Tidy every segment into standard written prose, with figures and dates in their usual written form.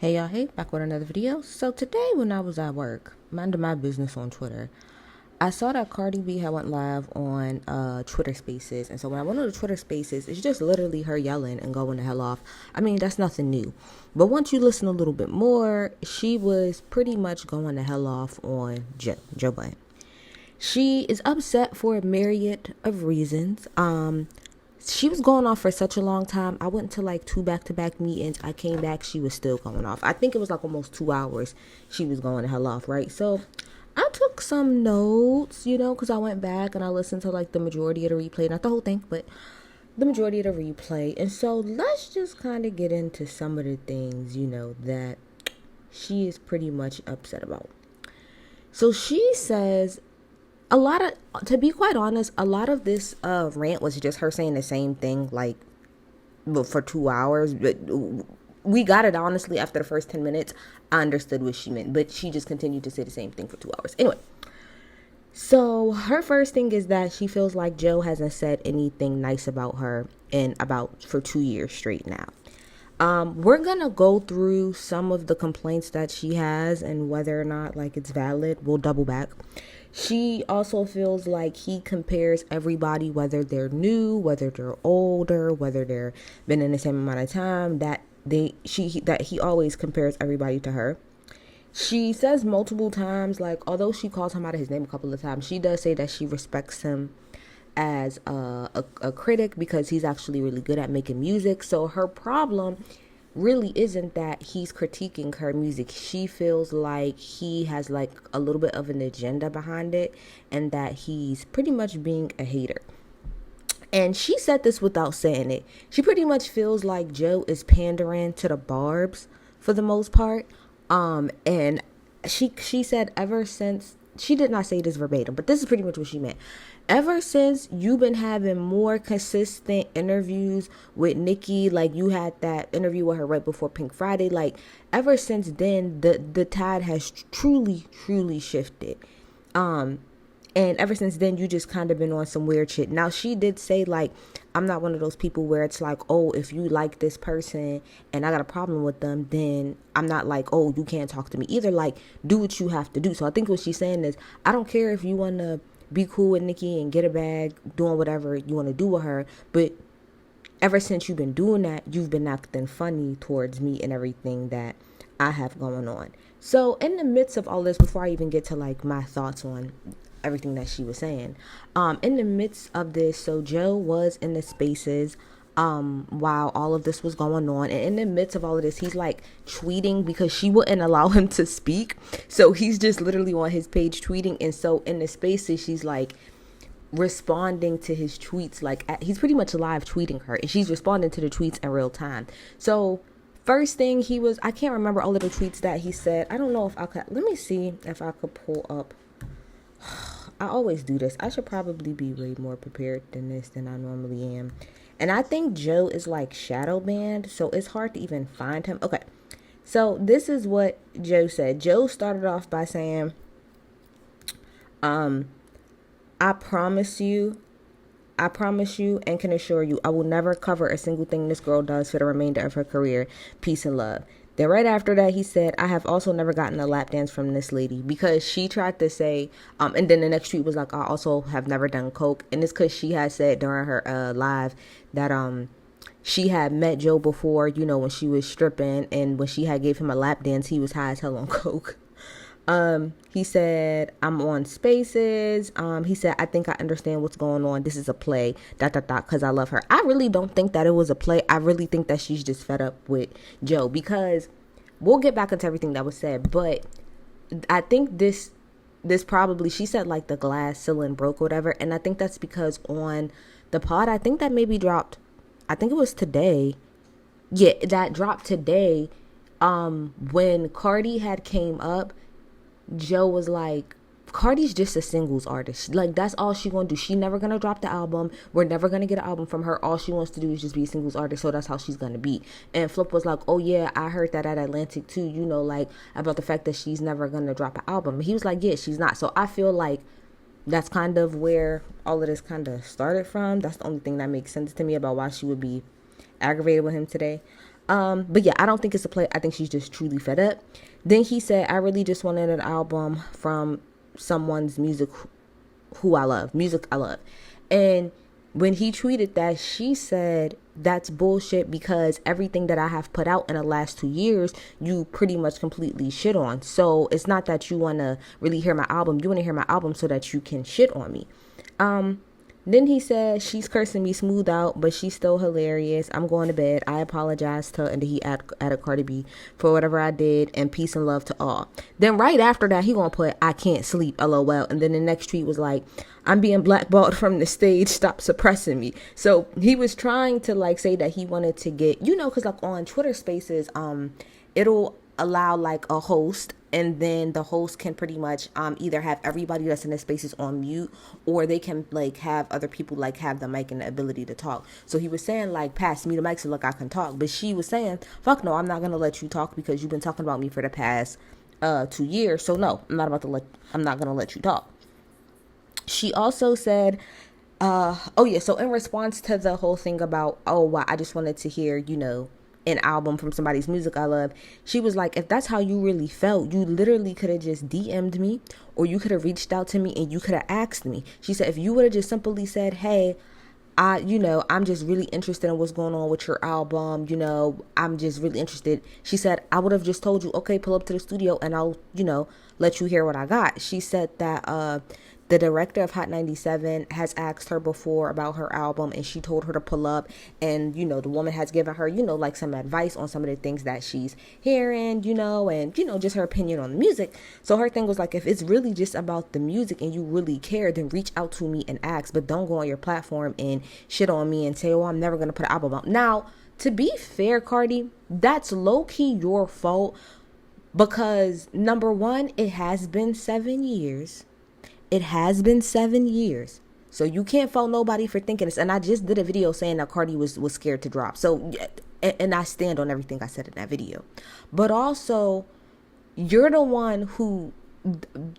Hey y'all, hey, back with another video. So today when I was at work, minding my business on Twitter, I saw that Cardi B had went live on Twitter Spaces. And so when I went on the Twitter Spaces, it's just literally her yelling and going the hell off. I mean, that's nothing new. But once you listen a little bit more, she was pretty much going the hell off on Joe Budden. She is upset for a myriad of reasons. She was going off for such a long time. I went to like two back-to-back meetings. I came back, she was still going off. I think it was like almost 2 hours she was going the hell off, right? So I took some notes, because I went back and I listened to like the majority of the replay, not the whole thing, but the majority of the replay. And so let's just kind of get into some of the things, that she is pretty much upset about. So she says to be quite honest, a lot of this rant was just her saying the same thing like for 2 hours. But we got it honestly after the first 10 minutes. I understood what she meant, but she just continued to say the same thing for 2 hours. Anyway, so her first thing is that she feels like Joe hasn't said anything nice about her for 2 years straight now. We're gonna go through some of the complaints that she has and whether or not like it's valid. We'll double back. She also feels like he compares everybody, whether they're new, whether they're older, whether they're been in the same amount of time, that he always compares everybody to her. She says multiple times, like, although she calls him out of his name a couple of times, she does say that she respects him as a critic because he's actually really good at making music. So her problem really isn't that he's critiquing her music. She feels like he has like a little bit of an agenda behind it and that he's pretty much being a hater. And she said this without saying it. She pretty much feels like Joe is pandering to the barbs for the most part. And she said ever since, she did not say this verbatim, but this is pretty much what she meant. Ever since you've been having more consistent interviews with Nicki, like you had that interview with her right before Pink Friday, like ever since then, the tide has truly shifted. And ever since then, you just kind of been on some weird shit. Now, she did say, like, I'm not one of those people where it's like, oh, if you like this person and I got a problem with them, then I'm not like, oh, you can't talk to me either. Like, do what you have to do. So I think what she's saying is, I don't care if you want to be cool with Nicki and get a bag, doing whatever you want to do with her. But ever since you've been doing that, you've been acting funny towards me and everything that I have going on. So in the midst of all this, before I even get to like my thoughts on everything that she was saying, in the midst of this, so Joe was in the spaces while all of this was going on, and in the midst of all of this, he's like tweeting because she wouldn't allow him to speak, so he's just literally on his page tweeting. And so in the spaces, she's like responding to his tweets, like he's pretty much live tweeting her, and she's responding to the tweets in real time. So first thing I can't remember all of the tweets that he said. I don't know if I could, let me see if I could pull up. I always do this. I should probably be way more prepared than I normally am. And I think Joe is like shadow banned, so it's hard to even find him. Okay, so this is what Joe said. Joe started off by saying, I promise you and can assure you, I will never cover a single thing this girl does for the remainder of her career. Peace and love. Then right after that, he said, I have also never gotten a lap dance from this lady, because she tried to say, and then the next tweet was like, I also have never done coke. And it's because she had said during her live that she had met Joe before, when she was stripping, and when she had gave him a lap dance, he was high as hell on coke. He said, I'm on spaces. He said, I think I understand what's going on. This is a play, ... because I love her. I really don't think that it was a play. I really think that she's just fed up with Joe, because we'll get back into everything that was said, but I think this probably, she said like the glass ceiling broke or whatever. And I think that's because on the pod, I think that maybe dropped, I think it was today. Yeah, that dropped today. When Cardi had came up, Joe was like, Cardi's just a singles artist. Like, that's all she gonna do. She never gonna drop the album. We're never gonna get an album from her. All she wants to do is just be a singles artist, so that's how she's gonna be. And Flip was like, oh yeah, I heard that at Atlantic too, like about the fact that she's never gonna drop an album. And he was like, yeah, she's not. So I feel like that's kind of where all of this kind of started from. That's the only thing that makes sense to me about why she would be aggravated with him today. But yeah, I don't think it's a play. I think she's just truly fed up. Then he said, I really just wanted an album from someone's music who I love. Music I love. And when he tweeted that, she said, that's bullshit because everything that I have put out in the last 2 years, you pretty much completely shit on. So it's not that you want to really hear my album. You want to hear my album so that you can shit on me. Then he said, she's cursing me smooth out, but she's still hilarious. I'm going to bed. I apologize to, and he added Cardi B for whatever I did, and peace and love to all. Then right after that, he gonna put, I can't sleep, LOL. And then the next tweet was like, I'm being blackballed from the stage. Stop suppressing me. So he was trying to like say that he wanted to get, because like on Twitter Spaces, it'll allow like a host, and then the host can pretty much either have everybody that's in the spaces on mute, or they can like have other people like have the mic and the ability to talk. So he was saying like, pass me the mic so look, I can talk. But she was saying, fuck no, I'm not gonna let you talk because you've been talking about me for the past 2 years. So no, I'm not gonna let you talk. She also said, so in response to the whole thing about, I just wanted to hear, an album from somebody's music I love, she was like, if that's how you really felt, you literally could have just DM'd me, or you could have reached out to me and you could have asked me. She said, if you would have just simply said, hey, I'm just really interested in what's going on with your album, I'm just really interested. She said, I would have just told you, okay, pull up to the studio and I'll, let you hear what I got. She said that the director of Hot 97 has asked her before about her album, and she told her to pull up, and the woman has given her like some advice on some of the things that she's hearing, and just her opinion on the music. So her thing was like, if it's really just about the music and you really care, then reach out to me and ask, but don't go on your platform and shit on me and say, I'm never gonna put an album out. Now, to be fair, Cardi, that's low-key your fault, because number one, it has been 7 years. It has been 7 years. So you can't fault nobody for thinking this. And I just did a video saying that Cardi was scared to drop. So, and I stand on everything I said in that video. But also, you're the one who,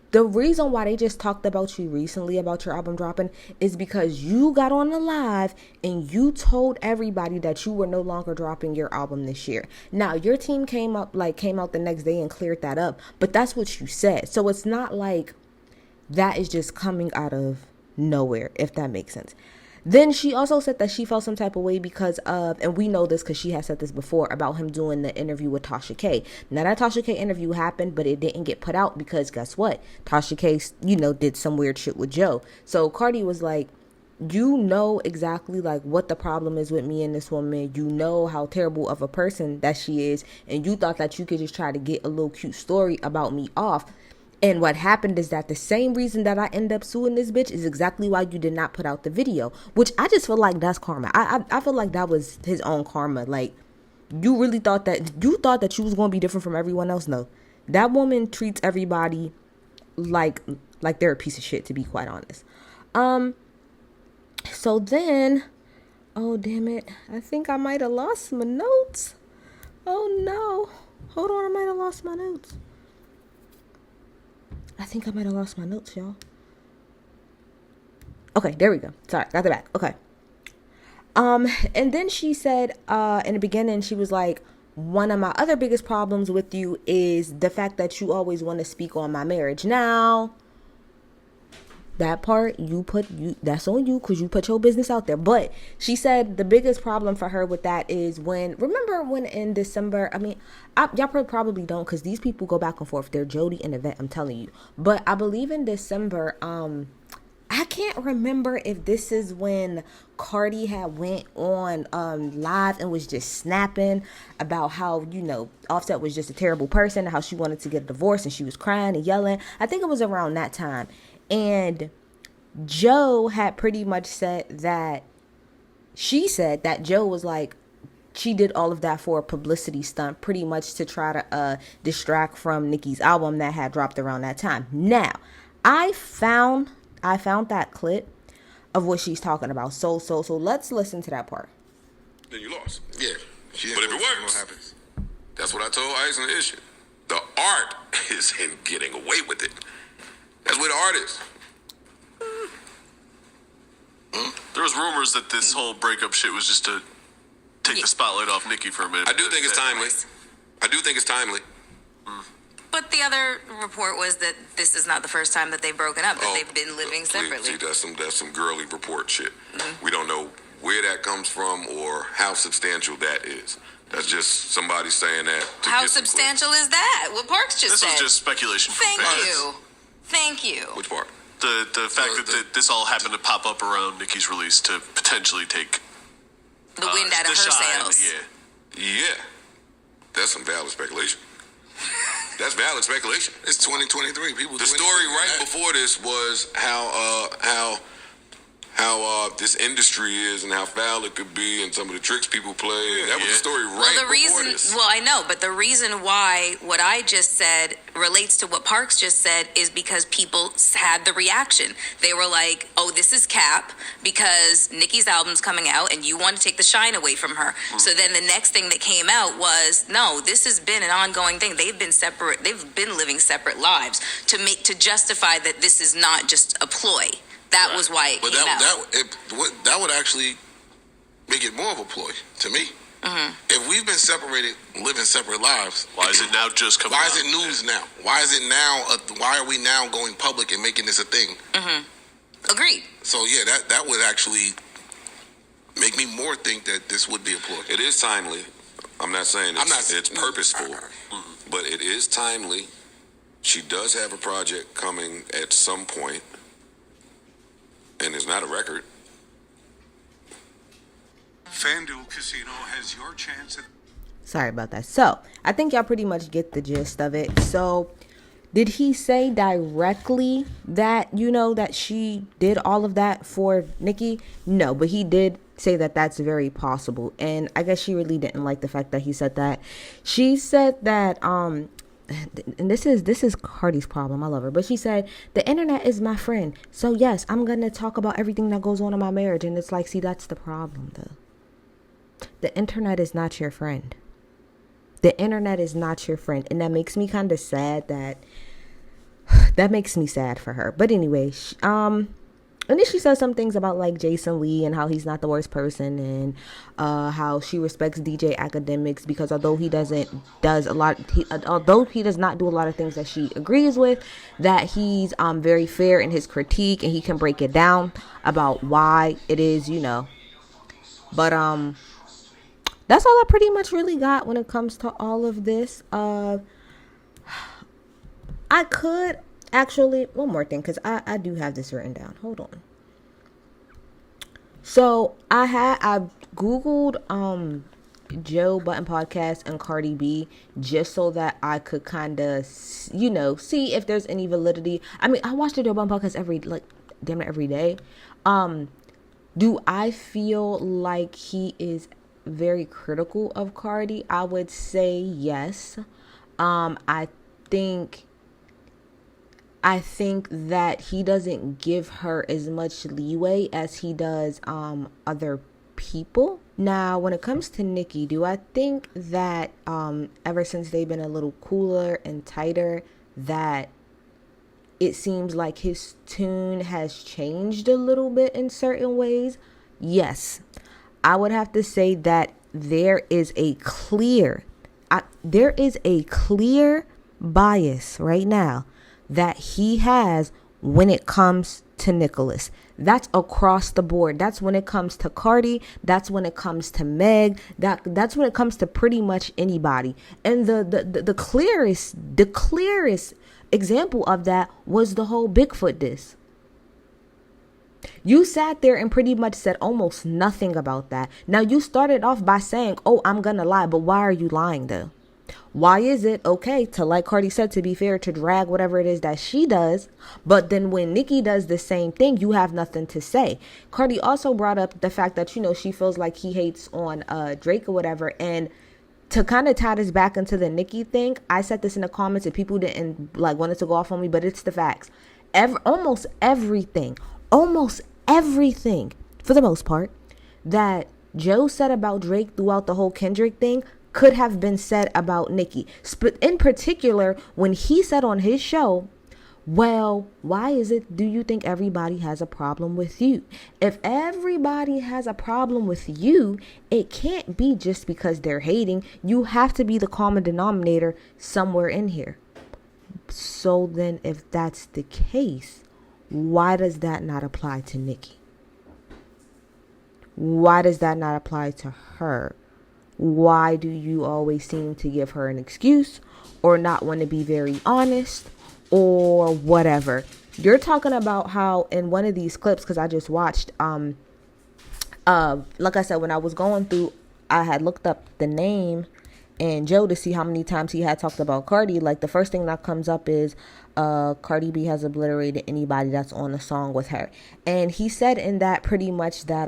the reason why they just talked about you recently about your album dropping is because you got on the live and you told everybody that you were no longer dropping your album this year. Now, your team came out the next day and cleared that up. But that's what you said. So it's not like that is just coming out of nowhere, if that makes sense. Then she also said that she felt some type of way because of, and we know this because she has said this before, about him doing the interview with Tasha K. Now that Tasha K interview happened, but it didn't get put out because guess what? Tasha K, did some weird shit with Joe. So Cardi was like, you know exactly like what the problem is with me and this woman. You know how terrible of a person that she is. And you thought that you could just try to get a little cute story about me off. And what happened is that the same reason that I end up suing this bitch is exactly why you did not put out the video, which I just feel like that's karma. I feel like that was his own karma. Like, you really thought that you was going to be different from everyone else. No, that woman treats everybody like they're a piece of shit, to be quite honest. So then, oh damn it, I think I might have lost my notes. Oh no, hold on, I might have lost my notes. I think I might have lost my notes, y'all. Okay, there we go. Sorry, got the back. Okay. And then she said, in the beginning, she was like, one of my other biggest problems with you is the fact that you always want to speak on my marriage. Now, that part that's on you because you put your business out there. But she said the biggest problem for her with that is remember when in December, y'all probably don't because these people go back and forth. They're Jody and Yvette, I'm telling you. But I believe in December, I can't remember if this is when Cardi had went on live and was just snapping about how, Offset was just a terrible person and how she wanted to get a divorce and she was crying and yelling. I think it was around that time. And Joe had pretty much said that Joe was like, she did all of that for a publicity stunt, pretty much to try to distract from Nicki's album that had dropped around that time. Now, I found that clip of what she's talking about. So let's listen to that part. Then you lost. Yeah. But if it works, that's what I told Ice on the issue. The art is in getting away with it. That's where the art is. There was rumors that this whole breakup shit was just to take the spotlight off Nicki for a minute. I do think it's timely. But the other report was that this is not the first time that they've broken up, that they've been living separately. See, that's some girly report shit. We don't know where that comes from or how substantial that is. That's just somebody saying that. How substantial is that? What Parks just said. This was just speculation from fans. Thank you. Which part? The fact that this all happened to pop up around Nicki's release to potentially take the wind out of her sails. Yeah. That's some valid speculation. That's valid speculation. It's 2023. People. The story right before this was how this industry is and how foul it could be and some of the tricks people play. That was the story before this. Well, I know, but the reason why what I just said relates to what Parks just said is because people had the reaction. They were like, oh, this is cap because Nicki's album's coming out and you want to take the shine away from her. So then the next thing that came out was, no, this has been an ongoing thing. They've been separate. They've been living separate lives to justify that this is not just a ploy. That was why it came out. That would actually make it more of a ploy to me. Mm-hmm. If we've been separated, living separate lives, why is it now just coming? Why is it news now? Why is it now? Why are we now going public and making this a thing? Mm-hmm. Agreed. So yeah, that would actually make me more think that this would be a ploy. It is timely. I'm not saying it's purposeful, but it is timely. She does have a project coming at some point. And it's not a record. FanDuel Casino has your chance at... Sorry about that. So, I think y'all pretty much get the gist of it. So, did he say directly that, that she did all of that for Nicki? No, but he did say that that's very possible. And I guess she really didn't like the fact that he said that. She said that, and this is Cardi's problem. I love her. But she said, the internet is my friend. So yes, I'm going to talk about everything that goes on in my marriage. And it's like, see, that's the problem though. The internet is not your friend. The internet is not your friend. And that makes me kind of sad that makes me sad for her. But anyway, and then she says some things about like Jason Lee and how he's not the worst person and how she respects DJ Academics because although he does not do a lot of things that she agrees with, that he's very fair in his critique and he can break it down about why it is, But that's all I pretty much really got when it comes to all of this. I could actually, one more thing, because I do have this written down. Hold on. So I Googled Joe Budden podcast and Cardi B just so that I could kind of, see if there's any validity. I mean, I watch the Joe Budden podcast damn near every day. Do I feel like he is very critical of Cardi? I would say yes. I think that he doesn't give her as much leeway as he does other people. Now, when it comes to Nicki, do I think that ever since they've been a little cooler and tighter, that it seems like his tune has changed a little bit in certain ways? Yes. I would have to say that there is a clear bias right now that he has when it comes to Nicholas. That's across the board. That's when it comes to Cardi. That's when it comes to Meg. That's when it comes to pretty much anybody. And the clearest example of that was the whole Bigfoot diss. You sat there and pretty much said almost nothing about that. Now you started off by saying, oh, I'm gonna lie, but why are you lying though? Why is it okay to, like Cardi said, to be fair, to drag whatever it is that she does, but then when Nicki does the same thing, you have nothing to say? Cardi also brought up the fact that, she feels like he hates on Drake or whatever, and to kind of tie this back into the Nicki thing, I said this in the comments and people didn't wanted to go off on me, but it's the facts. Almost everything, for the most part, that Joe said about Drake throughout the whole Kendrick thing could have been said about Nicki. In particular, when he said on his show, Well, why is it, do you think everybody has a problem with you? If everybody has a problem with you, it can't be just because they're hating. You have to be the common denominator somewhere in here. So then if that's the case, why does that not apply to Nicki? Why does that not apply to her? Why do you always seem to give her an excuse or not want to be very honest or whatever? You're talking about how in one of these clips, because I just watched, like I said, when I was going through, I had looked up the name and Joe to see how many times he had talked about Cardi. Like the first thing that comes up is Cardi B has obliterated anybody that's on a song with her. And he said in that pretty much that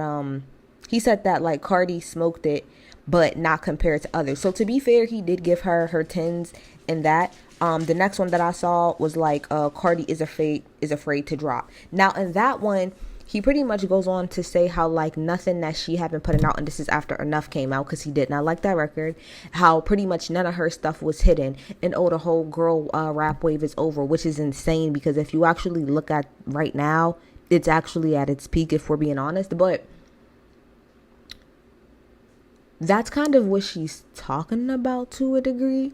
he said that like Cardi smoked it, but not compared to others. So to be fair, he did give her her tens in that. The next one that I saw was like Cardi is afraid to drop. Now in that one, he pretty much goes on to say how like nothing that she had been putting out, and this is after Enough came out because he did not like that record, how pretty much none of her stuff was hidden, and the whole girl rap wave is over, which is insane because if you actually look at right now, it's actually at its peak if we're being honest. But that's kind of what she's talking about to a degree.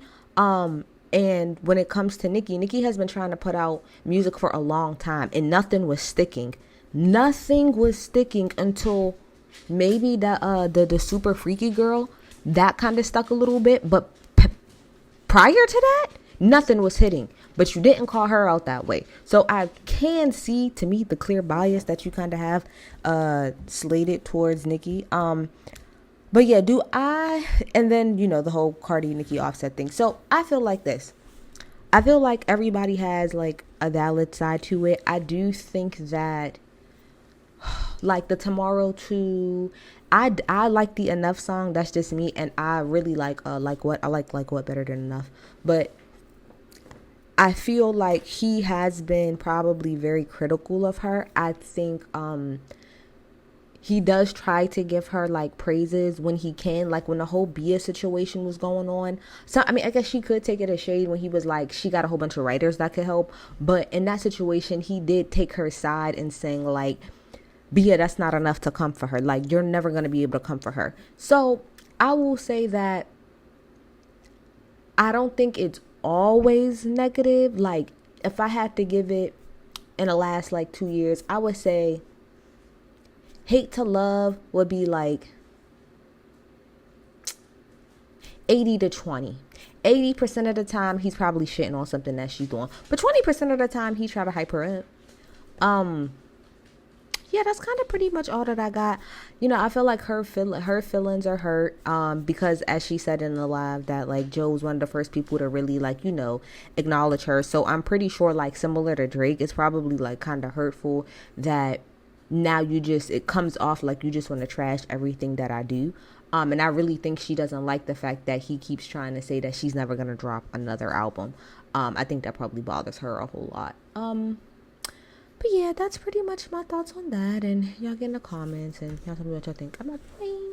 And when it comes to Nicki has been trying to put out music for a long time and nothing was sticking. Nothing was sticking until maybe the Super Freaky Girl, that kind of stuck a little bit. But prior to that, nothing was hitting. But you didn't call her out that way. So I can see, to me, the clear bias that you kind of have slated towards Nicki. But yeah, and then, you know, the whole Cardi Nicki Offset thing. So I feel like this. I feel like everybody has like a valid side to it. I do think that like the Tomorrow 2, I like the Enough song. That's just me, and I really like what better than Enough. But I feel like he has been probably very critical of her. I think he does try to give her like praises when he can, like when the whole Bia situation was going on. So I mean, I guess she could take it as shade when he was like, she got a whole bunch of writers that could help. But in that situation, he did take her side and saying like, Bia, that's not enough to comfort her. Like, you're never going to be able to comfort her. So I will say that I don't think it's always negative. Like, if I had to give it in the last like 2 years, I would say Hate to Love would be like 80 to 20. 80% of the time, he's probably shitting on something that she's doing. But 20% of the time, he's trying to hype her up. Yeah, that's kind of pretty much all that I got. You know, I feel like her feelings are hurt because, as she said in the live, that like Joe was one of the first people to really like, you know, acknowledge her. So I'm pretty sure, like, similar to Drake, it's probably like kind of hurtful that now it comes off like you just want to trash everything that I do. And I really think she doesn't like the fact that he keeps trying to say that she's never going to drop another album. I think that probably bothers her a whole lot. But yeah, that's pretty much my thoughts on that. And y'all get in the comments and y'all tell me what y'all think. I'm out. Bye.